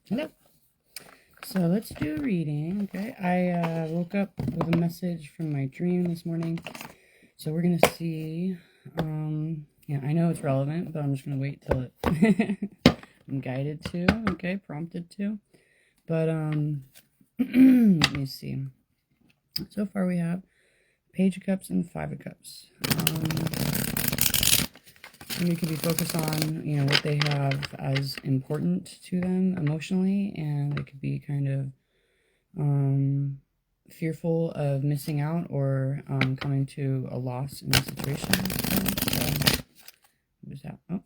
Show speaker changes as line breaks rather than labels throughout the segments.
Hello. So let's do a reading, okay? I woke up with a message from my dream this morning. So we're going to see, yeah, I know it's relevant, but I'm just going to wait till it, I'm guided to, okay, prompted to. But, let me see. So far we have Page of Cups and Five of Cups. And we could be focused on, what they have as important to them emotionally, and they could be kind of fearful of missing out or coming to a loss in a situation. So, what is that? Oh.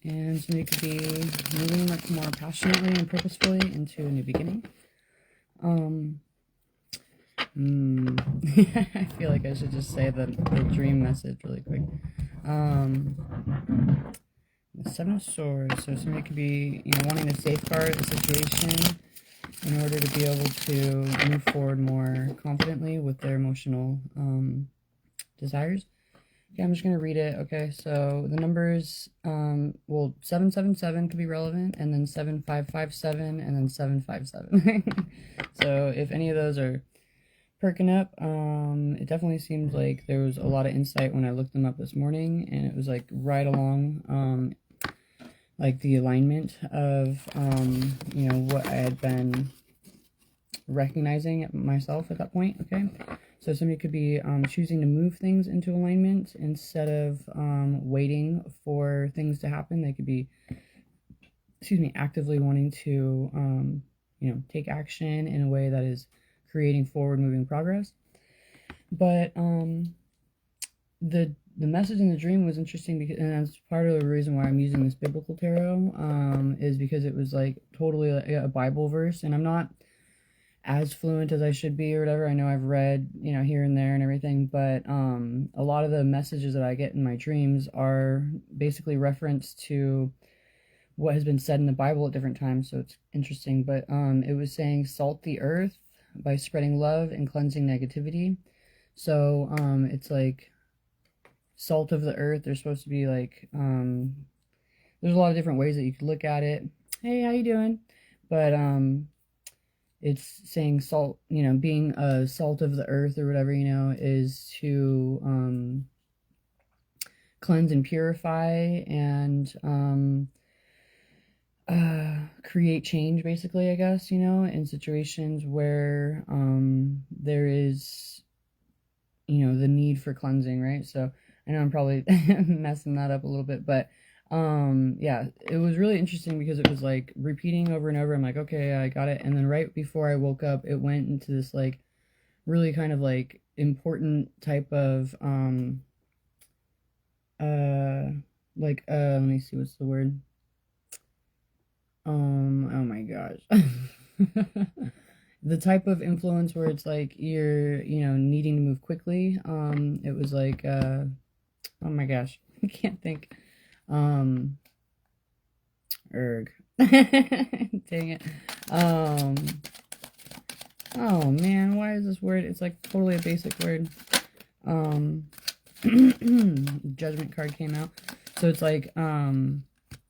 And somebody could be moving much more passionately and purposefully into a new beginning. I feel like I should just say the dream message really quick. The Seven of Swords. So somebody could be, wanting to safeguard the situation in order to be able to move forward more confidently with their emotional desires. Okay, I'm just going to read it. Okay, so the numbers, 777 could be relevant, and then 7557, and then 757. So if any of those are perking up, it definitely seems like there was a lot of insight when I looked them up this morning, and it was like right along, like the alignment of, what I had been recognizing myself at that point. Okay, so somebody could be choosing to move things into alignment instead of waiting for things to happen. They could be, actively wanting to, take action in a way that is creating forward moving progress. But the message in the dream was interesting because, and that's part of the reason why I'm using this biblical tarot, is because it was like totally a Bible verse, and I'm not as fluent as I should be or whatever. I know I've read, here and there and everything, but a lot of the messages that I get in my dreams are basically reference to what has been said in the Bible at different times, so it's interesting. But it was saying salt the earth by spreading love and cleansing negativity. So it's like salt of the earth. There's supposed to be like there's a lot of different ways that you could look at it. Hey, how you doing? But it's saying salt, being a salt of the earth or whatever, is to cleanse and purify and create change, basically, I guess, in situations where there is, the need for cleansing, right? So I know I'm probably messing that up a little bit, but yeah, it was really interesting because it was like repeating over and over. I'm like, okay, I got it. And then right before I woke up, it went into this like really kind of like important type of let me see, what's the word? Oh my gosh. The type of influence where it's like you're, needing to move quickly. It was like oh my gosh, I can't think. Erg. Dang it. Oh man, why is this word? It's like totally a basic word. Judgment card came out. So it's like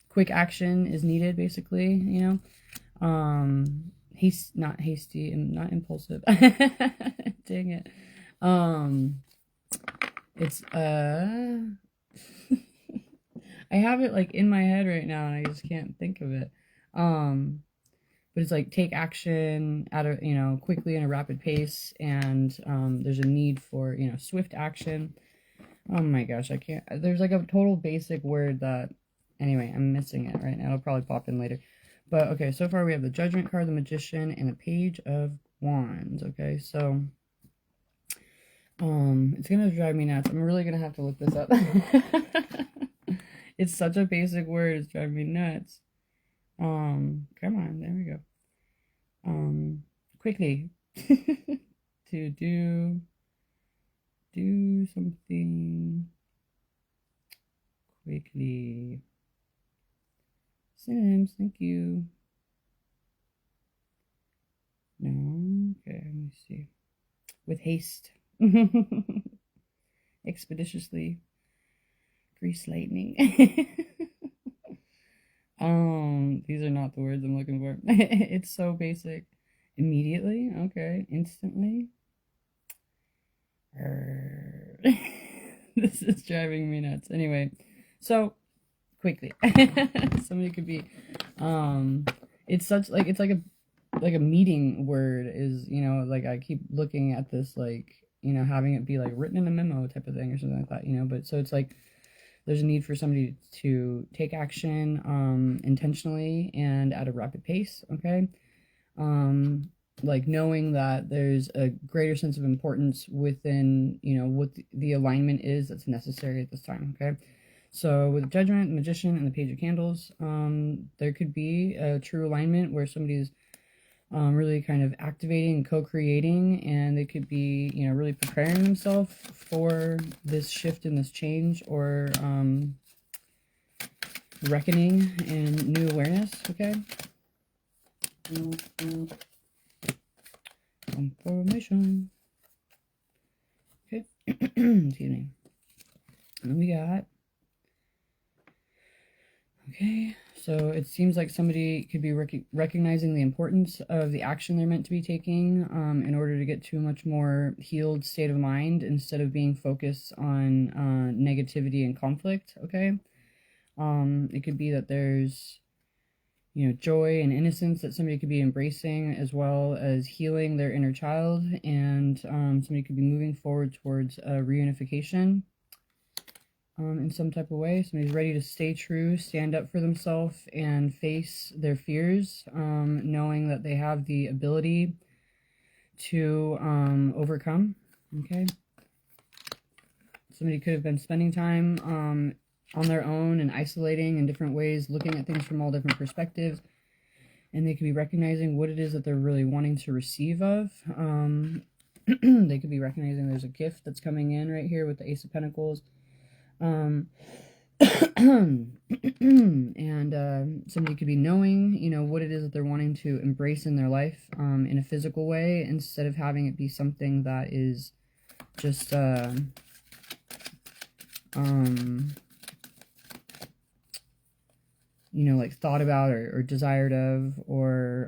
quick action is needed, basically, He's not hasty and not impulsive. Dang it. It's I have it like in my head right now and I just can't think of it. But it's like take action at a, quickly in a rapid pace, and there's a need for, swift action. Oh my gosh, I can't. There's like a total basic word that, anyway, I'm missing it right now. It'll probably pop in later. But okay, so far we have the Judgment card, the Magician, and the Page of Wands. Okay, so it's gonna drive me nuts. I'm really gonna have to look this up. It's such a basic word, it's driving me nuts. Come on, there we go. Quickly. To do something quickly. Synonyms, thank you. No, okay, let me see. With haste. Expeditiously. Grease lightning. These are not the words I'm looking for. It's so basic. Immediately, okay. Instantly. This is driving me nuts. Anyway, so quickly. Somebody could be it's such like it's like a meeting word is, you know, like I keep looking at this like, you know, having it be like written in a memo type of thing or something like that, you know, but so it's like there's a need for somebody to take action intentionally and at a rapid pace, okay? Like knowing that there's a greater sense of importance within, you know, what the alignment is that's necessary at this time, okay? So with the Judgment, the Magician, and the Page of Candles, there could be a true alignment where somebody's really kind of activating and co-creating, and they could be, you know, really preparing themselves for this shift and this change, or reckoning and new awareness, okay? Confirmation. Okay. Excuse me. And then we got, okay, so it seems like somebody could be recognizing the importance of the action they're meant to be taking in order to get to a much more healed state of mind instead of being focused on negativity and conflict, okay? It could be that there's, you know, joy and innocence that somebody could be embracing, as well as healing their inner child, and somebody could be moving forward towards a reunification in some type of way. Somebody's ready to stay true, stand up for themselves, and face their fears, knowing that they have the ability to overcome, okay? Somebody could have been spending time on their own and isolating in different ways, looking at things from all different perspectives, and they could be recognizing what it is that they're really wanting to receive of. They could be recognizing there's a gift that's coming in right here with the Ace of Pentacles. And somebody could be knowing, you know, what it is that they're wanting to embrace in their life in a physical way, instead of having it be something that is just you know, like thought about or desired of, or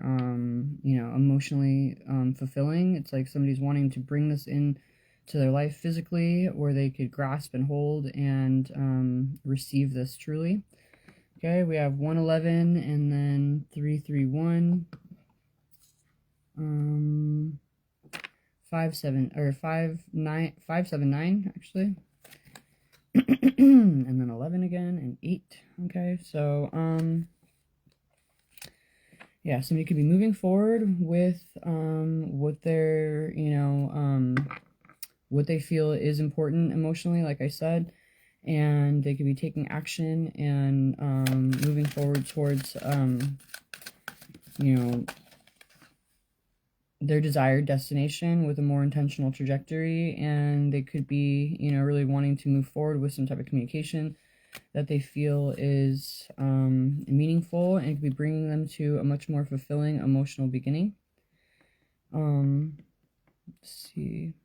you know, emotionally fulfilling. It's like somebody's wanting to bring this in to their life physically, where they could grasp and hold and receive this truly. Okay, we have 111 and then 331, 579 actually, and then 11 again and 8. Okay, so yeah, somebody could be moving forward with what they're, you know, what they feel is important emotionally, like I said, and they could be taking action and moving forward towards, you know, their desired destination with a more intentional trajectory, and they could be, you know, really wanting to move forward with some type of communication that they feel is meaningful, and could be bringing them to a much more fulfilling emotional beginning. Let's see.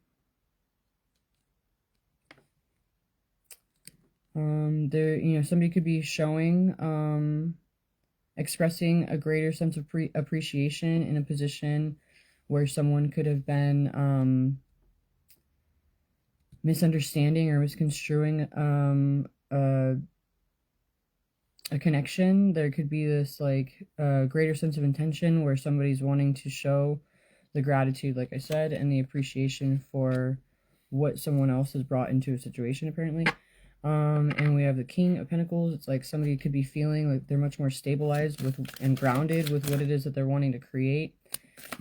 There, you know, somebody could be showing, expressing a greater sense of appreciation in a position where someone could have been misunderstanding or misconstruing a connection. There could be this like greater sense of intention where somebody's wanting to show the gratitude, like I said, and the appreciation for what someone else has brought into a situation, apparently. And we have the King of Pentacles. It's like somebody could be feeling like they're much more stabilized with and grounded with what it is that they're wanting to create.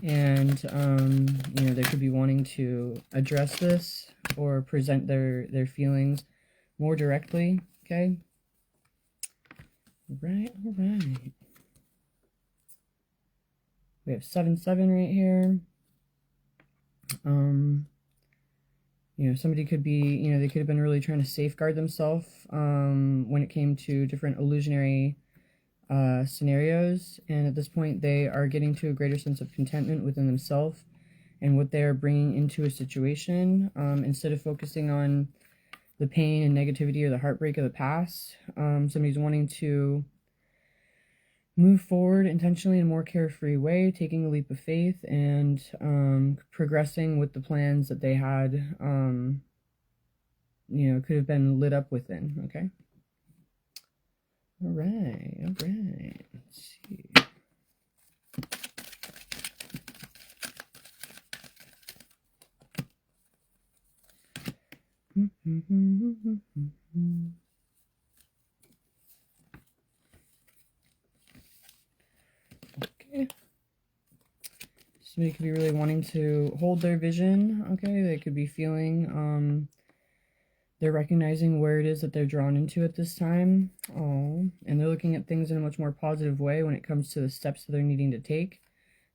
And, you know, they could be wanting to address this or present their feelings more directly, okay? All right. We have 7-7 right here. You know, somebody could be, you know, they could have been really trying to safeguard themselves when it came to different illusionary scenarios, and at this point they are getting to a greater sense of contentment within themselves and what they're bringing into a situation, instead of focusing on the pain and negativity or the heartbreak of the past. Somebody's wanting to move forward intentionally in a more carefree way, taking a leap of faith and progressing with the plans that they had, you know, could have been lit up within. Okay. All right. All right. Let's see. Okay. Somebody could be really wanting to hold their vision. Okay. They could be feeling they're recognizing where it is that they're drawn into at this time. Oh, and they're looking at things in a much more positive way when it comes to the steps that they're needing to take.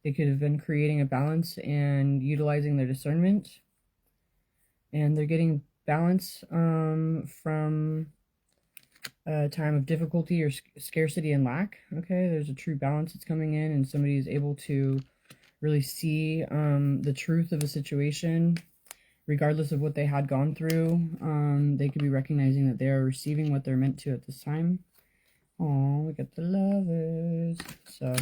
They could have been creating a balance and utilizing their discernment. And they're getting balance from a time of difficulty or scarcity and lack. Okay, there's a true balance that's coming in, and somebody is able to really see the truth of a situation, regardless of what they had gone through. They could be recognizing that they are receiving what they're meant to at this time. Oh, we got the Lovers. So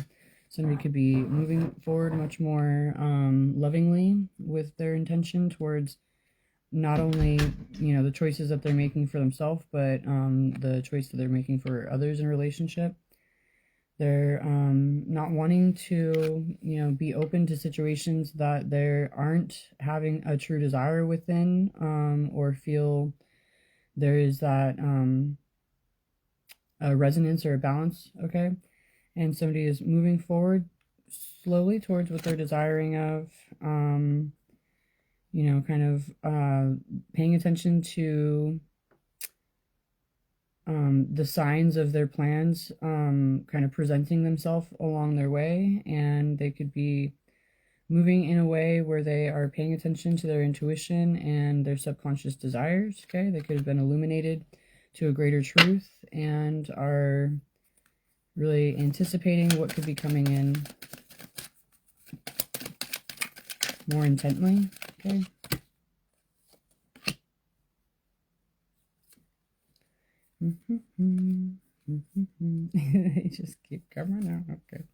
somebody could be moving forward much more lovingly with their intention towards not only, you know, the choices that they're making for themselves, but the choice that they're making for others in a relationship. They're not wanting to, you know, be open to situations that they aren't having a true desire within, or feel there is that a resonance or a balance. Okay. And somebody is moving forward slowly towards what they're desiring of, you know, kind of paying attention to the signs of their plans kind of presenting themselves along their way. And they could be moving in a way where they are paying attention to their intuition and their subconscious desires. Okay, they could have been illuminated to a greater truth and are really anticipating what could be coming in more intently. Okay. They just keep coming out. Okay.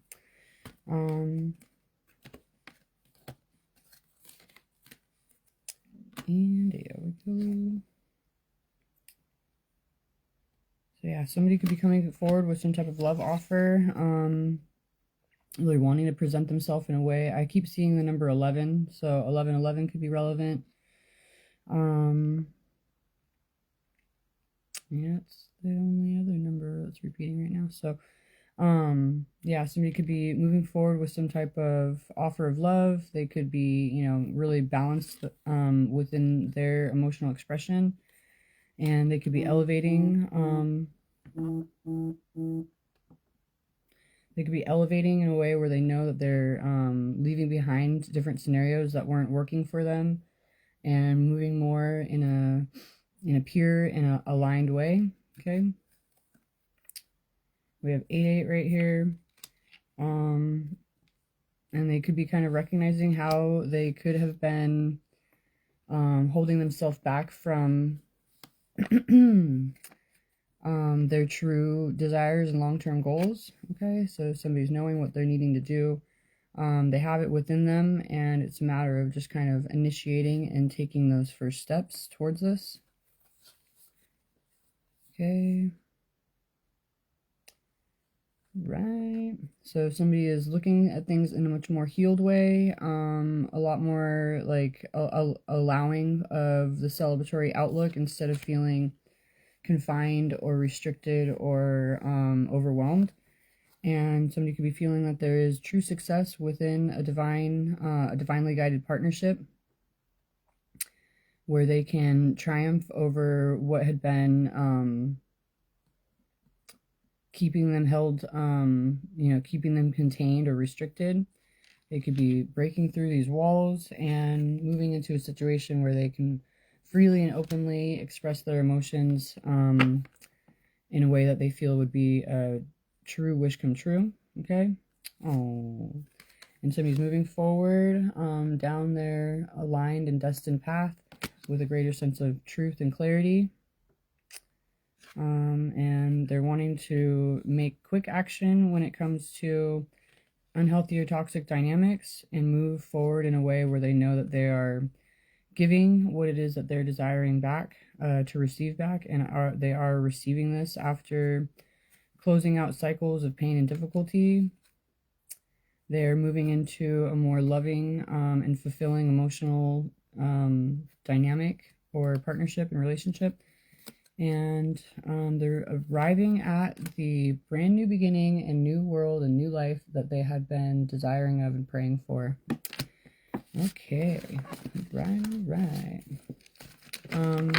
And here we go. So yeah, somebody could be coming forward with some type of love offer. Really wanting to present themselves in a way. I keep seeing the number 11, so 1111 could be relevant. Yeah, it's the only other number that's repeating right now. So yeah, somebody could be moving forward with some type of offer of love. They could be, you know, really balanced within their emotional expression, and they could be elevating in a way where they know that they're leaving behind different scenarios that weren't working for them and moving more in a pure and a aligned way. Okay. We have 8-8 right here. And they could be kind of recognizing how they could have been holding themselves back from their true desires and long-term goals. Okay, so somebody's knowing what they're needing to do. They have it within them, and it's a matter of just kind of initiating and taking those first steps towards this. Okay. Right. So somebody is looking at things in a much more healed way, a lot more like allowing of the celebratory outlook instead of feeling confined or restricted or overwhelmed. And somebody could be feeling that there is true success within a divinely guided partnership where they can triumph over what had been keeping them held, you know, keeping them contained or restricted. They could be breaking through these walls and moving into a situation where they can freely and openly express their emotions in a way that they feel would be a true wish come true. Okay. Oh, and somebody's moving forward down their aligned and destined path with a greater sense of truth and clarity. and they're wanting to make quick action when it comes to unhealthy or toxic dynamics and move forward in a way where they know that they are giving what it is that they're desiring back, to receive back, and they are receiving this after closing out cycles of pain and difficulty. They're moving into a more loving and fulfilling emotional dynamic or partnership and relationship. And they're arriving at the brand new beginning and new world and new life that they had been desiring of and praying for. Okay, right. I'm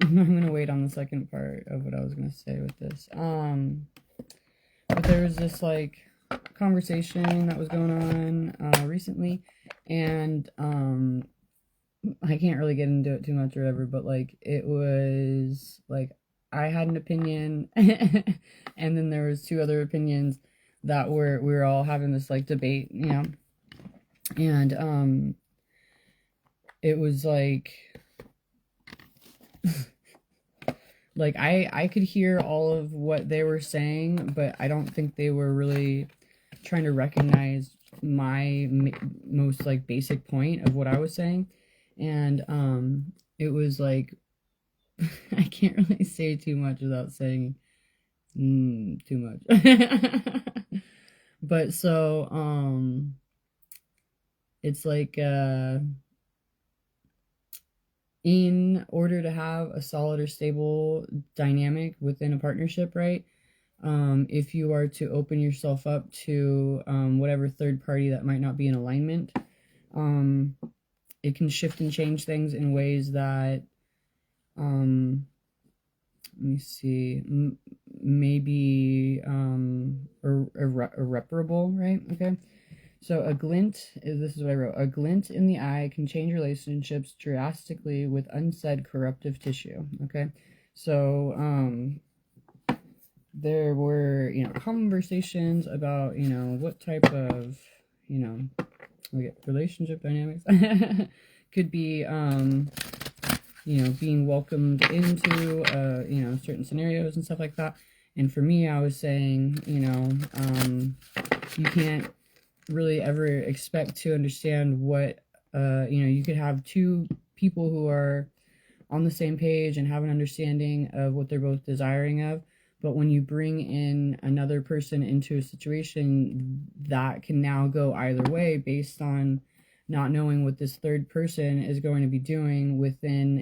gonna wait on the second part of what I was gonna say with this. But there was this like conversation that was going on recently, and I can't really get into it too much or whatever, but like it was like I had an opinion and then there was two other opinions that we were all having this like debate, you know. And it was like like I could hear all of what they were saying, but I don't think they were really trying to recognize my most like basic point of what I was saying. And it was like I can't really say too much without saying too much. But so it's like in order to have a solid or stable dynamic within a partnership, right? If you are to open yourself up to whatever third party that might not be in alignment, it can shift and change things in ways that, let me see, maybe irreparable, right? Okay. So this is what I wrote, a glint in the eye can change relationships drastically with unsaid corruptive tissue. Okay. So, there were, conversations about, what type of, relationship dynamics could be, being welcomed into, certain scenarios and stuff like that. And for me, I was saying, you can't really ever expect to understand what, you could have two people who are on the same page and have an understanding of what they're both desiring of. But when you bring in another person into a situation, that can now go either way based on not knowing what this third person is going to be doing within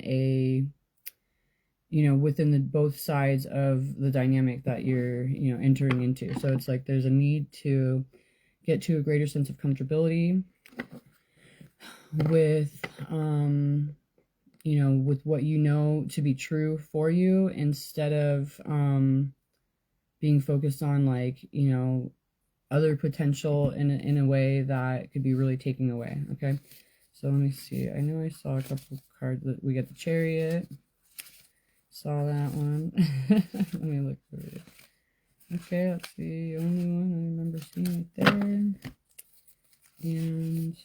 within the both sides of the dynamic that you're, entering into. So it's like there's a need to get to a greater sense of comfortability with, with what you know to be true for you, instead of being focused on like, other potential in a way that could be really taking away. Okay, so let me see. I know I saw a couple cards that we got the Chariot. Saw that one. Let me look through it. Okay, that's the only one I remember seeing right there. And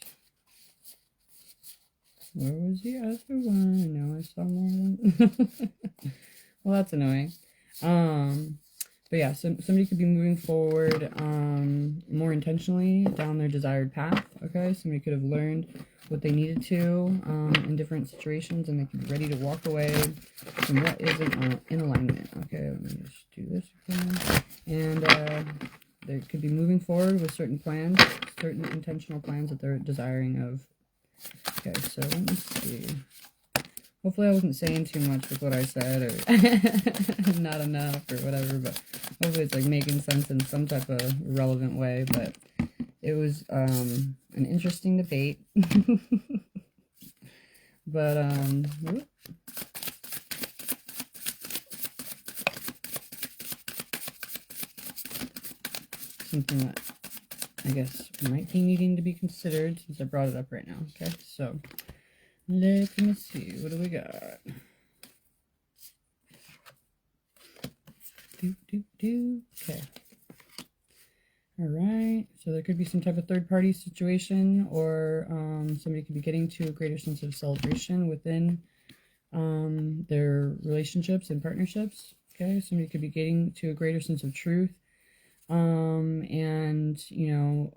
where was the other one? I know I saw more than well, that's annoying. But yeah, so somebody could be moving forward more intentionally down their desired path. Okay, somebody could have learned what they needed to in different situations, and they could be ready to walk away from what isn't in alignment. Okay, let me just do this again. And they could be moving forward with certain plans, certain intentional plans that they're desiring of. Okay, so let me see. Hopefully I wasn't saying too much with what I said, or not enough, or whatever, but hopefully it's like making sense in some type of relevant way. But it was an interesting debate. But something that I guess might be needing to be considered since I brought it up right now. Okay, so let me see, what do we got? Okay. All right, so there could be some type of third-party situation, or somebody could be getting to a greater sense of celebration within their relationships and partnerships. Okay, somebody could be getting to a greater sense of truth, and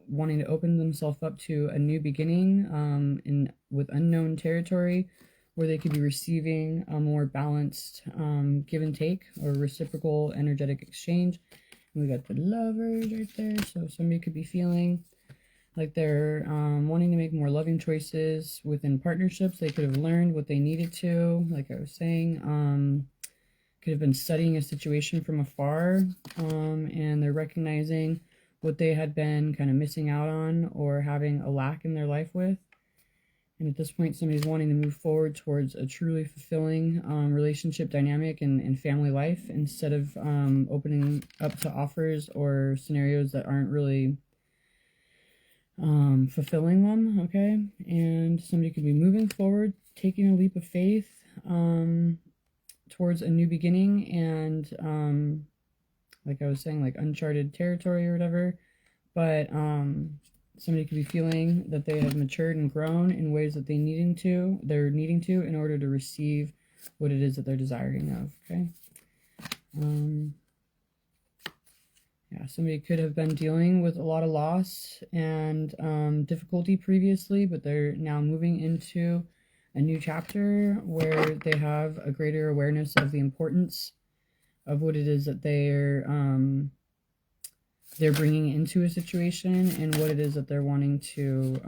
wanting to open themselves up to a new beginning, in with unknown territory, where they could be receiving a more balanced give and take or reciprocal energetic exchange. And we got the Lovers right there, so somebody could be feeling like they're wanting to make more loving choices within partnerships. They could have learned what they needed to, like I was saying. Could have been studying a situation from afar, and they're recognizing what they had been kind of missing out on or having a lack in their life with. And at this point, somebody's wanting to move forward towards a truly fulfilling relationship dynamic and family life, instead of opening up to offers or scenarios that aren't really fulfilling them. Okay, and somebody could be moving forward, taking a leap of faith towards a new beginning, and like I was saying, like uncharted territory or whatever. But somebody could be feeling that they have matured and grown in ways that they're needing to in order to receive what it is that they're desiring of. Okay. Yeah, somebody could have been dealing with a lot of loss and difficulty previously, but they're now moving into a new chapter where they have a greater awareness of the importance of what it is that they're bringing into a situation, and what it is that they're wanting to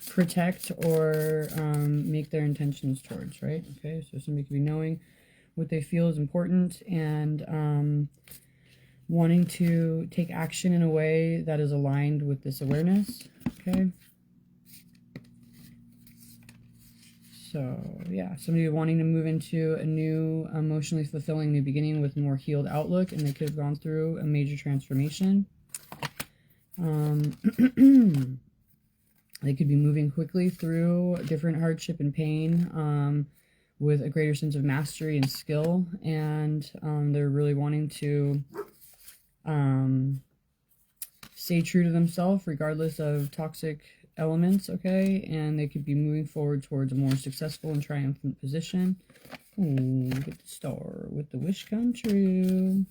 protect or make their intentions towards, right? Okay, so somebody could be knowing what they feel is important and wanting to take action in a way that is aligned with this awareness. Okay. So yeah, somebody wanting to move into a new emotionally fulfilling new beginning with more healed outlook, and they could have gone through a major transformation. They could be moving quickly through different hardship and pain with a greater sense of mastery and skill, and they're really wanting to stay true to themselves regardless of toxic elements. Okay, and they could be moving forward towards a more successful and triumphant position. Ooh, get the star with the wish come true.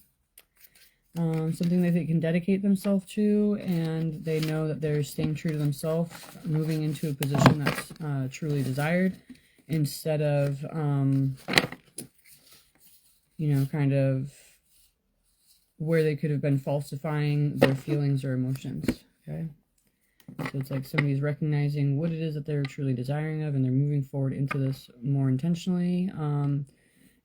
Something that they can dedicate themselves to, and they know that they're staying true to themselves, moving into a position that's truly desired, instead of kind of where they could have been falsifying their feelings or emotions. Okay, so it's like somebody's recognizing what it is that they're truly desiring of, and they're moving forward into this more intentionally,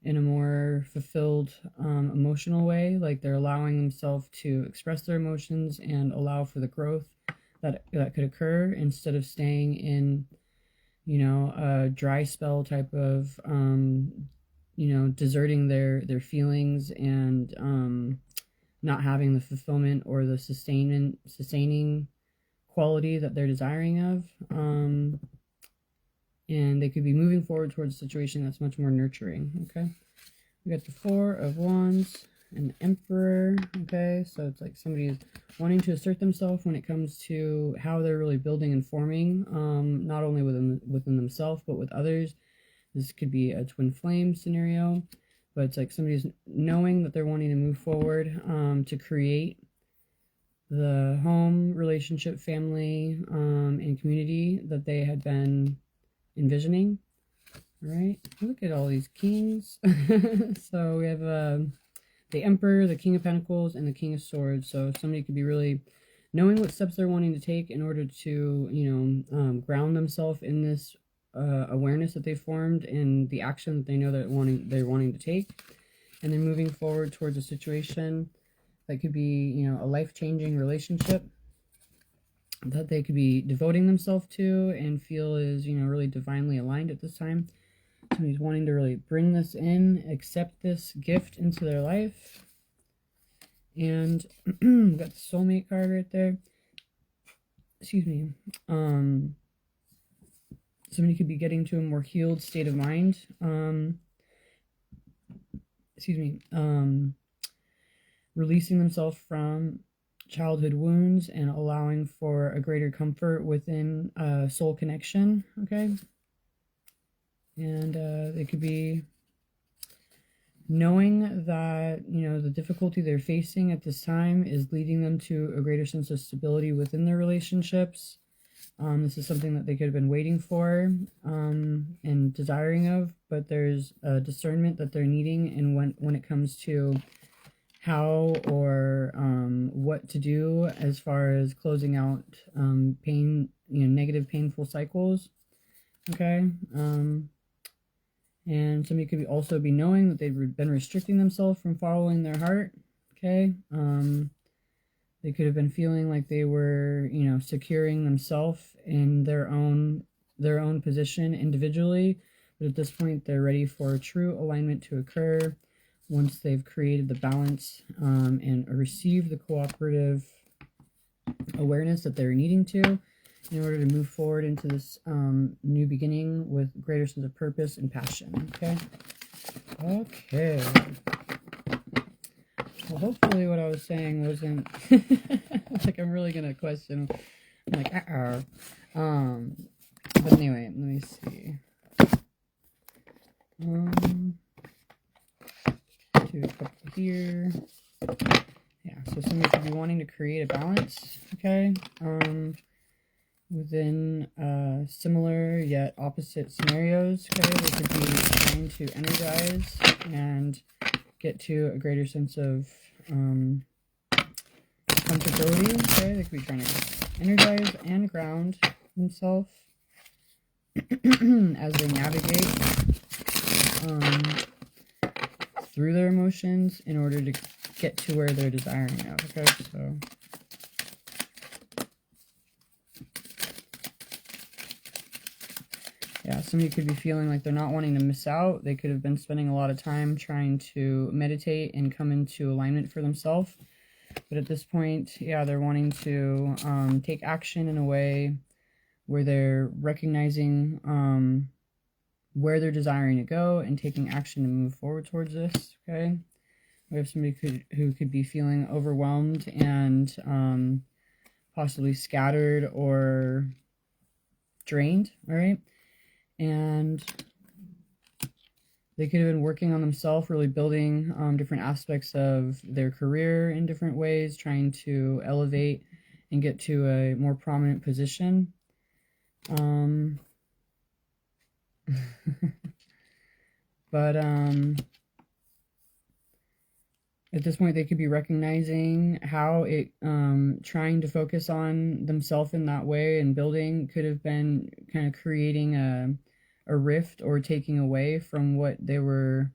in a more fulfilled emotional way. Like they're allowing themselves to express their emotions and allow for the growth that could occur, instead of staying in a dry spell type of deserting their feelings and not having the fulfillment or the sustaining quality that they're desiring of. And they could be moving forward towards a situation that's much more nurturing. Okay, we got the Four of Wands and the Emperor. Okay, so it's like somebody's wanting to assert themselves when it comes to how they're really building and forming, not only within themselves but with others. This could be a twin flame scenario, but it's like somebody's knowing that they're wanting to move forward to create the home, relationship, family, and community that they had been envisioning. All right, look at all these kings. So we have the Emperor, the King of Pentacles, and the King of Swords. So somebody could be really knowing what steps they're wanting to take in order to ground themselves in this awareness that they formed and the action that they know that they're wanting to take, and they're moving forward towards a situation that could be a life-changing relationship that they could be devoting themselves to and feel is really divinely aligned at this time. Somebody's wanting to really bring this in, accept this gift into their life. And got the Soulmate card right there. Excuse me. Somebody could be getting to a more healed state of mind. Releasing themselves from childhood wounds and allowing for a greater comfort within soul connection, okay? And it could be knowing that, you know, the difficulty they're facing at this time is leading them to a greater sense of stability within their relationships. This is something that they could have been waiting for and desiring of, but there's a discernment that they're needing, and when it comes to how or what to do as far as closing out pain, you know, negative, painful cycles. Okay. And somebody could also be knowing that they've been restricting themselves from following their heart. Okay. They could have been feeling like they were, you know, securing themselves in their own position individually, but at this point they're ready for true alignment to occur once they've created the balance and received the cooperative awareness that they're needing to in order to move forward into this new beginning with greater sense of purpose and passion. Okay. Okay. Well, hopefully what I was saying wasn't like I'm really gonna question. I'm like, but anyway, let me see. Do a couple here. Yeah, so somebody could be wanting to create a balance, okay? Within similar yet opposite scenarios, okay? They could be trying to energize and get to a greater sense of comfortability, okay? They could be trying to energize and ground themselves as they navigate through their emotions in order to get to where they're desiring of, okay? So yeah, somebody could be feeling like they're not wanting to miss out. They could have been spending a lot of time trying to meditate and come into alignment for themselves. But at this point, yeah, they're wanting to take action in a way where they're recognizing where they're desiring to go and taking action to move forward towards this, okay? We have somebody who could be feeling overwhelmed and possibly scattered or drained, all right? And they could have been working on themselves, really building different aspects of their career in different ways, trying to elevate and get to a more prominent position. But at this point, they could be recognizing how trying to focus on themselves in that way and building could have been kind of creating a rift or taking away from what they were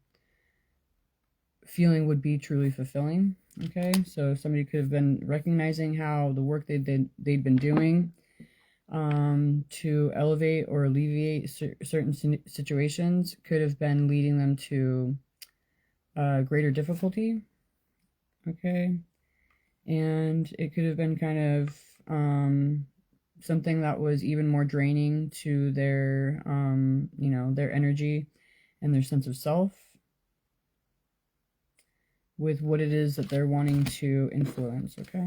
feeling would be truly fulfilling. Okay, so somebody could have been recognizing how the work they'd been doing to elevate or alleviate certain situations could have been leading them to greater difficulty. Okay, and it could have been kind of something that was even more draining to their you know, their energy and their sense of self with what it is that they're wanting to influence. Okay,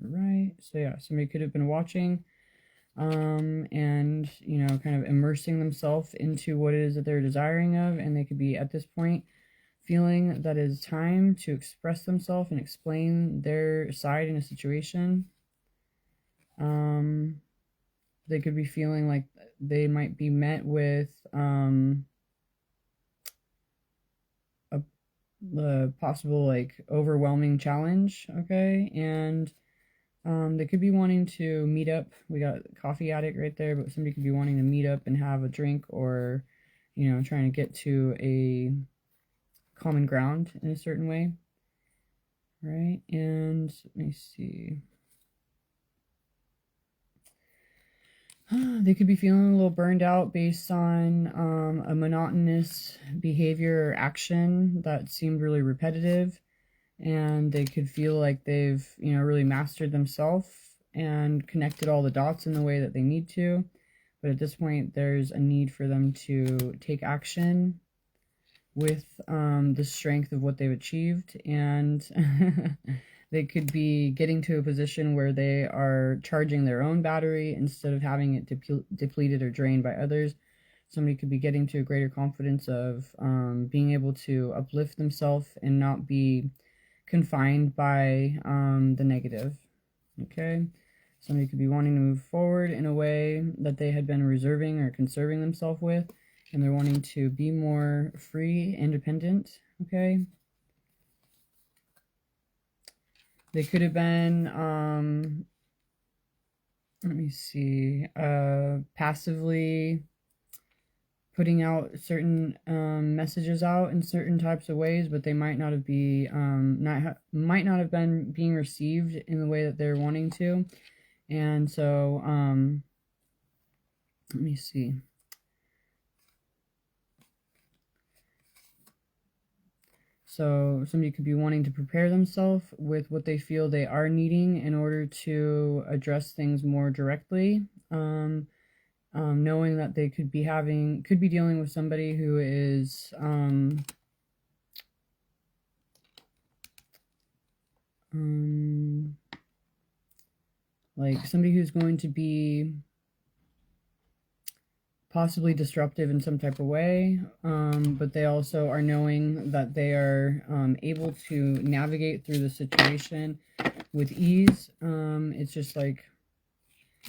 right. So yeah, somebody could have been watching and, you know, kind of immersing themselves into what it is that they're desiring of, and they could be at this point feeling that it's time to express themselves and explain their side in a situation. They could be feeling like they might be met with a possible like overwhelming challenge, okay? And they could be wanting to meet up. We got coffee addict right there, but somebody could be wanting to meet up and have a drink, or, you know, trying to get to a common ground in a certain way, right? And let me see. They could be feeling a little burned out based on a monotonous behavior or action that seemed really repetitive, and they could feel like they've, you know, really mastered themselves and connected all the dots in the way that they need to. But at this point, there's a need for them to take action with the strength of what they've achieved and They could be getting to a position where they are charging their own battery instead of having it depleted or drained by others. Somebody could be getting to a greater confidence of being able to uplift themselves and not be confined by the negative. Okay. Somebody could be wanting to move forward in a way that they had been reserving or conserving themselves with, and they're wanting to be more free, independent. Okay. They could have been, let me see, passively putting out certain messages out in certain types of ways, but they might not have might not have been being received in the way that they're wanting to. And so, let me see. So somebody could be wanting to prepare themselves with what they feel they are needing in order to address things more directly. Knowing that they could be dealing with somebody who is, like somebody who's going to be possibly disruptive in some type of way, but they also are knowing that they are able to navigate through the situation with ease. It's just like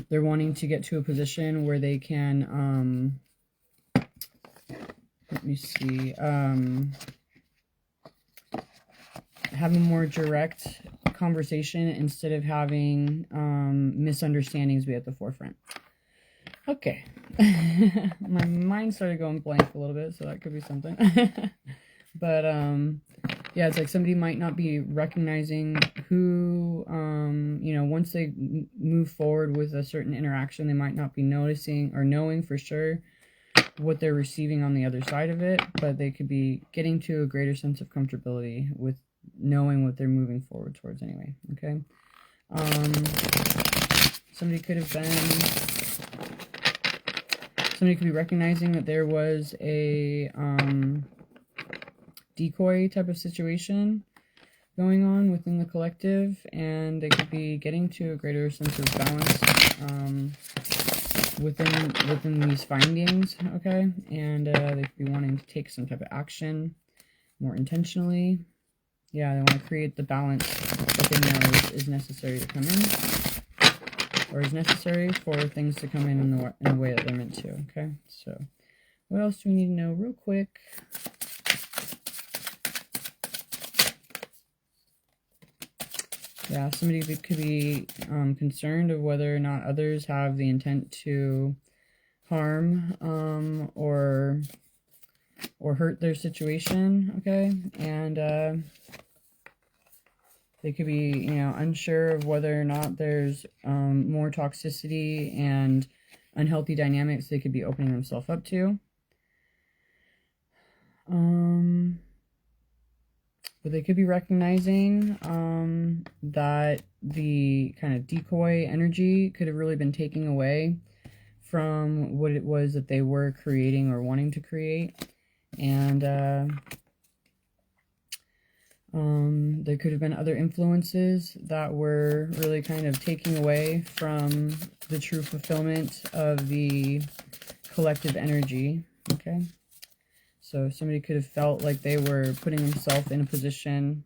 they're wanting to get to a position where they can, let me see, have a more direct conversation instead of having misunderstandings be at the forefront. Okay. My mind started going blank a little bit, so that could be something. But yeah, it's like somebody might not be recognizing who, once they move forward with a certain interaction, they might not be noticing or knowing for sure what they're receiving on the other side of it, but they could be getting to a greater sense of comfortability with knowing what they're moving forward towards anyway. Okay. Somebody could be recognizing that there was a decoy type of situation going on within the collective, and they could be getting to a greater sense of balance within these findings. Okay, and they could be wanting to take some type of action more intentionally. Yeah, they want to create the balance that they know is necessary to come in, or is necessary for things to come in the way that they're meant to. Okay, so what else do we need to know real quick? Yeah, somebody could be concerned of whether or not others have the intent to harm or hurt their situation. Okay, and they could be, unsure of whether or not there's more toxicity and unhealthy dynamics they could be opening themselves up to. But they could be recognizing that the kind of decoy energy could have really been taking away from what it was that they were creating or wanting to create. And there could have been other influences that were really kind of taking away from the true fulfillment of the collective energy. Okay. So somebody could have felt like they were putting themselves in a position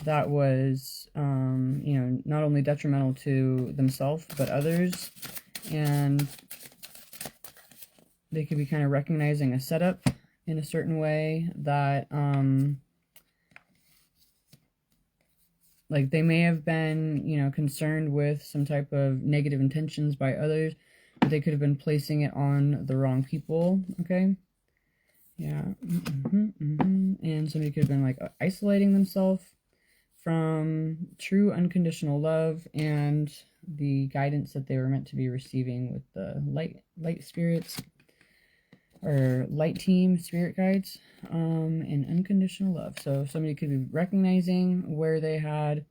that was, not only detrimental to themselves, but others. And they could be kind of recognizing a setup in a certain way that, like they may have been, concerned with some type of negative intentions by others, but they could have been placing it on the wrong people. Okay. Yeah. And somebody could have been like isolating themselves from true unconditional love and the guidance that they were meant to be receiving with the light spirits or light team spirit guides, and unconditional love. So somebody could be recognizing where they had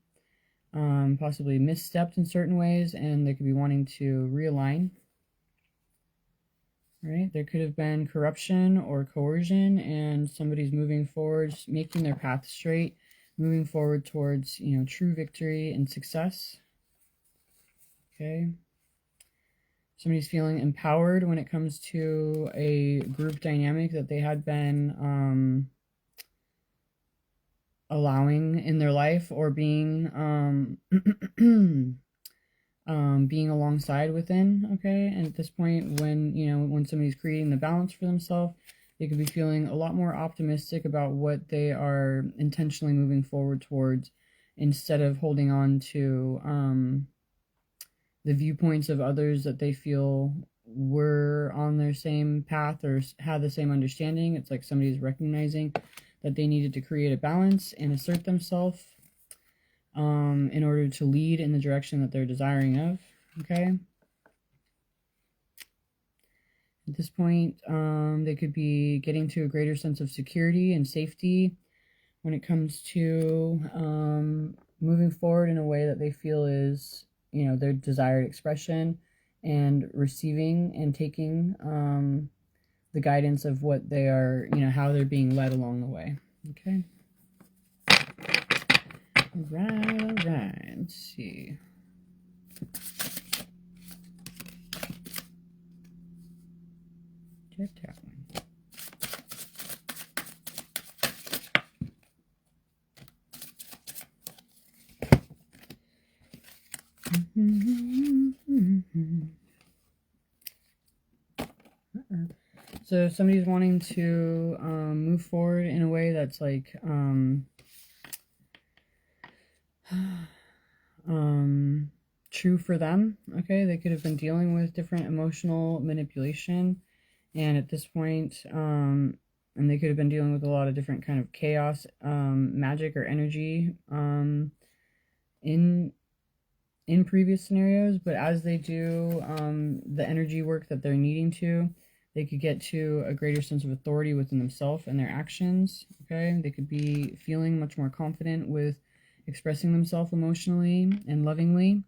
possibly misstepped in certain ways, and they could be wanting to realign. Right? There could have been corruption or coercion, and somebody's moving forward, making their path straight moving forward towards, you know, true victory and success. Okay. Somebody's feeling empowered when it comes to a group dynamic that they had been allowing in their life, or being being alongside within. Okay. And at this point, when, you know, when somebody's creating the balance for themselves, they could be feeling a lot more optimistic about what they are intentionally moving forward towards, instead of holding on to the viewpoints of others that they feel were on their same path or had the same understanding. It's like somebody's recognizing that they needed to create a balance and assert themselves in order to lead in the direction that they're desiring of. Okay. At this point, they could be getting to a greater sense of security and safety when it comes to moving forward in a way that they feel is, you know, their desired expression, and receiving and taking the guidance of what they are, you know, how they're being led along the way. Okay. All right. Let's see. Check that one. So somebody's wanting to move forward in a way that's like true for them. Okay, they could have been dealing with different emotional manipulation, and at this point, and they could have been dealing with a lot of different kind of chaos, magic or energy in previous scenarios. But as they do the energy work that they're needing to, they could get to a greater sense of authority within themselves and their actions. Okay, they could be feeling much more confident with expressing themselves emotionally and lovingly.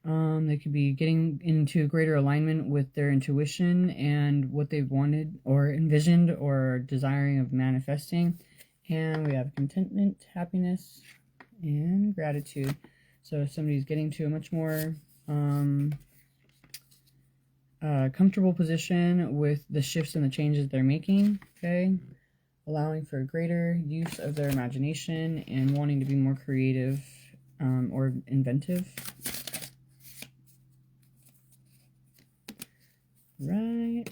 They could be getting into greater alignment with their intuition and what they've wanted or envisioned or desiring of manifesting. And we have contentment, happiness, and gratitude. So if somebody's getting to a much more comfortable position with the shifts and the changes they're making, okay, allowing for greater use of their imagination and wanting to be more creative or inventive. Right.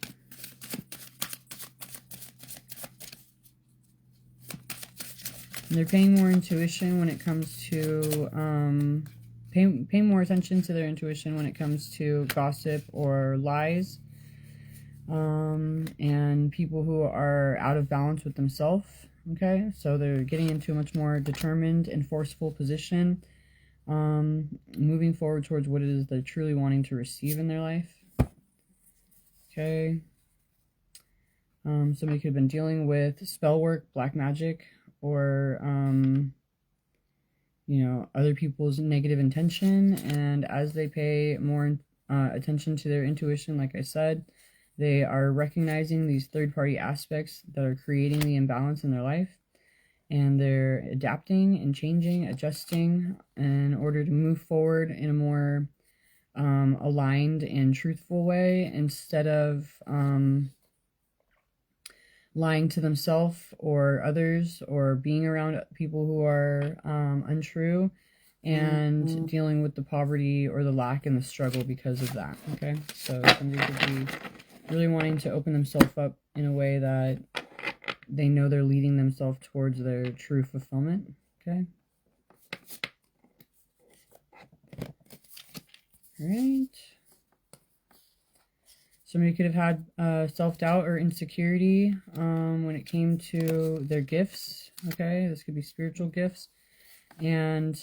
And they're paying more intuition when it comes to paying more attention to their intuition when it comes to gossip or lies, and people who are out of balance with themselves. Okay, so they're getting into a much more determined and forceful position, moving forward towards what it is they're truly wanting to receive in their life. Okay. Somebody could have been dealing with spell work, black magic, or you know, other people's negative intention. And as they pay more attention to their intuition, like I said, they are recognizing these third-party aspects that are creating the imbalance in their life, and they're adapting and changing, adjusting in order to move forward in a more aligned and truthful way, instead of lying to themselves or others, or being around people who are untrue, and dealing with the poverty or the lack and the struggle because of that. Okay, so somebody could be really wanting to open themselves up in a way that they know they're leading themselves towards their true fulfillment. Okay. All right. Somebody could have had self-doubt or insecurity when it came to their gifts. Okay, this could be spiritual gifts. And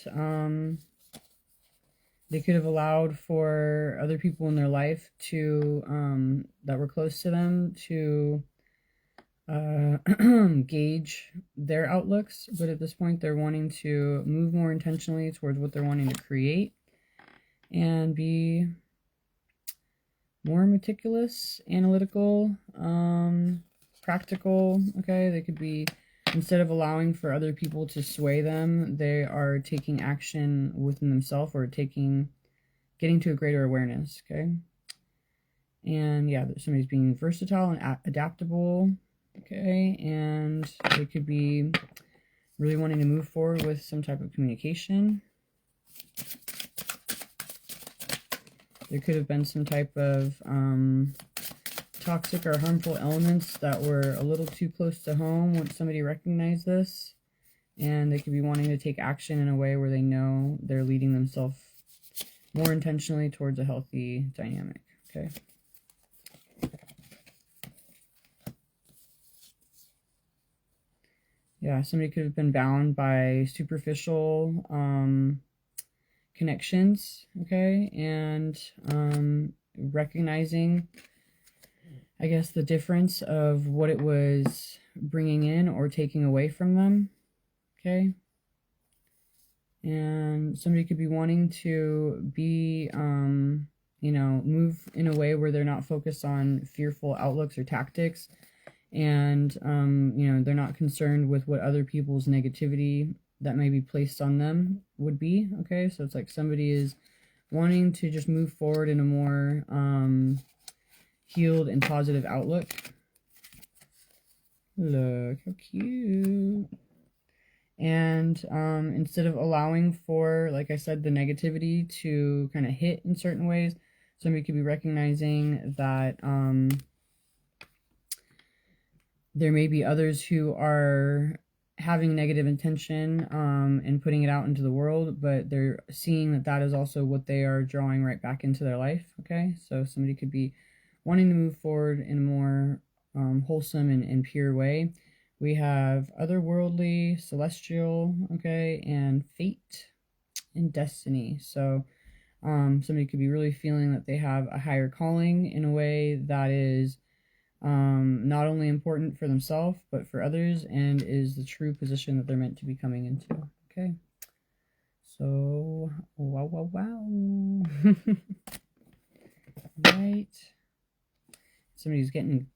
they could have allowed for other people in their life to, that were close to them, to gauge their outlooks. But at this point, they're wanting to move more intentionally towards what they're wanting to create, and be more meticulous, analytical, practical. Okay, they could be instead of allowing for other people to sway them, they are taking action within themselves, or getting to a greater awareness, okay? And yeah, somebody's being versatile and adaptable, okay? And they could be really wanting to move forward with some type of communication. There could have been some type of toxic or harmful elements that were a little too close to home once somebody recognized this. And they could be wanting to take action in a way where they know they're leading themselves more intentionally towards a healthy dynamic, okay? Yeah, somebody could have been bound by superficial connections, okay? And recognizing, I guess, the difference of what it was bringing in or taking away from them, okay? And somebody could be wanting to be, you know, move in a way where they're not focused on fearful outlooks or tactics. And, you know, they're not concerned with what other people's negativity that may be placed on them would be, okay? So it's like somebody is wanting to just move forward in a more healed and positive outlook. Look how cute. And instead of allowing for, like I said, the negativity to kind of hit in certain ways, somebody could be recognizing that there may be others who are having negative intention and putting it out into the world, but they're seeing that that is also what they are drawing right back into their life, okay? So somebody could be wanting to move forward in a more wholesome and pure way. We have otherworldly, celestial, okay, and fate and destiny. So somebody could be really feeling that they have a higher calling in a way that is not only important for themselves, but for others, and is the true position that they're meant to be coming into, okay? So, wow, wow, wow. Right. Somebody's getting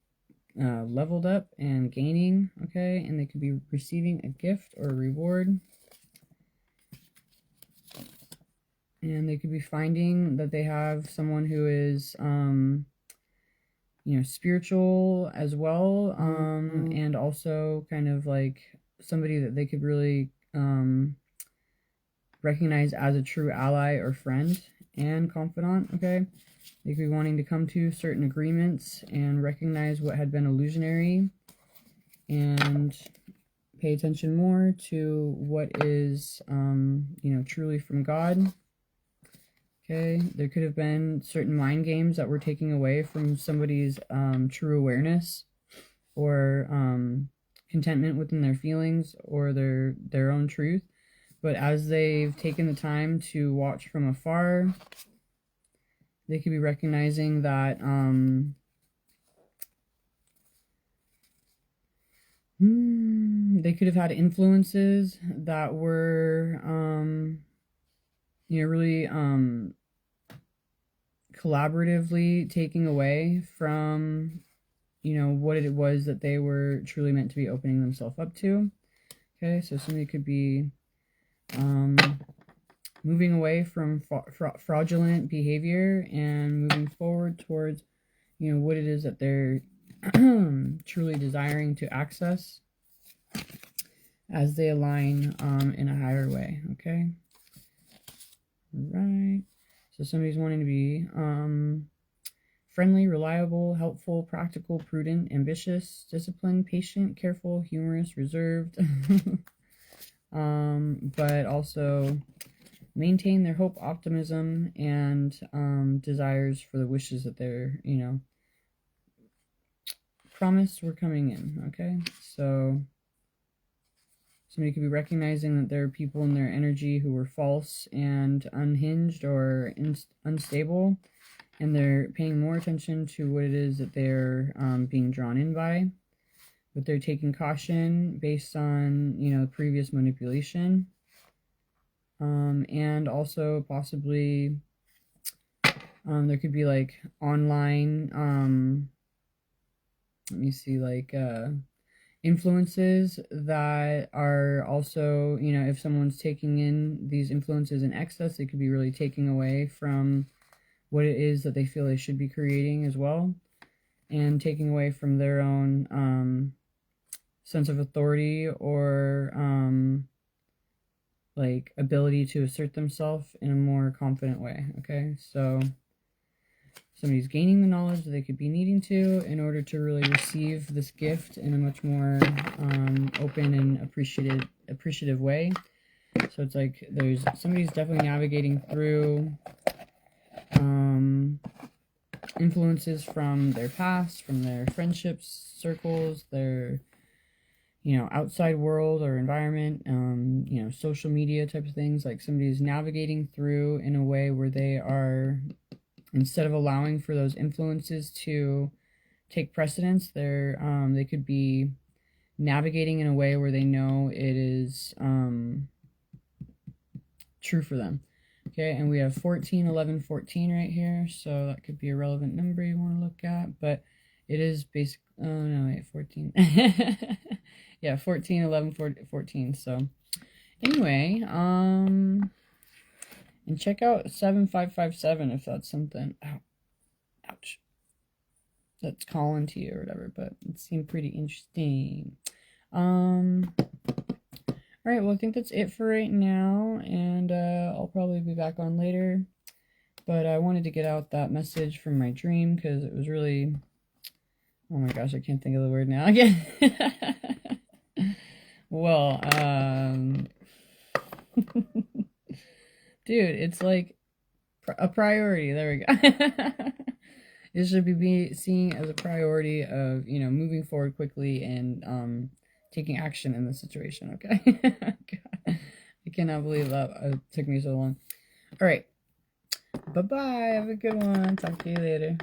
leveled up and gaining, okay? And they could be receiving a gift or a reward. And they could be finding that they have someone who is, you know, spiritual as well, and also kind of like somebody that they could really recognize as a true ally or friend and confidant, okay? They could be wanting to come to certain agreements and recognize what had been illusionary and pay attention more to what is, you know, truly from God. Okay, there could have been certain mind games that were taking away from somebody's true awareness or contentment within their feelings or their own truth. But as they've taken the time to watch from afar, they could be recognizing that they could have had influences that were you know, really collaboratively taking away from, you know, what it was that they were truly meant to be opening themselves up to. Okay, so somebody could be moving away from fraudulent behavior and moving forward towards, you know, what it is that they're truly desiring to access as they align in a higher way, okay? Right. So somebody's wanting to be friendly, reliable, helpful, practical, prudent, ambitious, disciplined, patient, careful, humorous, reserved, but also maintain their hope, optimism, and desires for the wishes that they're, you know, promised were coming in, okay? So somebody could be recognizing that there are people in their energy who were false and unhinged or unstable, and they're paying more attention to what it is that they're being drawn in by, but they're taking caution based on, you know, previous manipulation, and also possibly there could be like online, let me see, like influences that are also, you know, if someone's taking in these influences in excess, it could be really taking away from what it is that they feel they should be creating as well, and taking away from their own sense of authority or like ability to assert themselves in a more confident way. Okay, so somebody's gaining the knowledge that they could be needing to in order to really receive this gift in a much more open and appreciative way. So it's like there's somebody's definitely navigating through influences from their past, from their friendships, circles, their, you know, outside world or environment, you know, social media types of things. Like somebody's navigating through in a way where they are, instead of allowing for those influences to take precedence, they could be navigating in a way where they know it is true for them. Okay, and we have 14, 11, 14 right here, so that could be a relevant number you want to look at, but it is basic. Oh no, wait, 14. Yeah, 14, 11, 14. So anyway, and check out 7557 if that's something. Ow, ouch. That's calling to you or whatever, but it seemed pretty interesting. All right, well, I think that's it for right now, and I'll probably be back on later. But I wanted to get out that message from my dream because it was really, oh my gosh, I can't think of the word now again. Well, dude, it's like a priority. There we go. It should be seen as a priority of, you know, moving forward quickly and taking action in the situation, okay? God, I cannot believe that it took me so long. All right. Bye-bye. Have a good one. Talk to you later.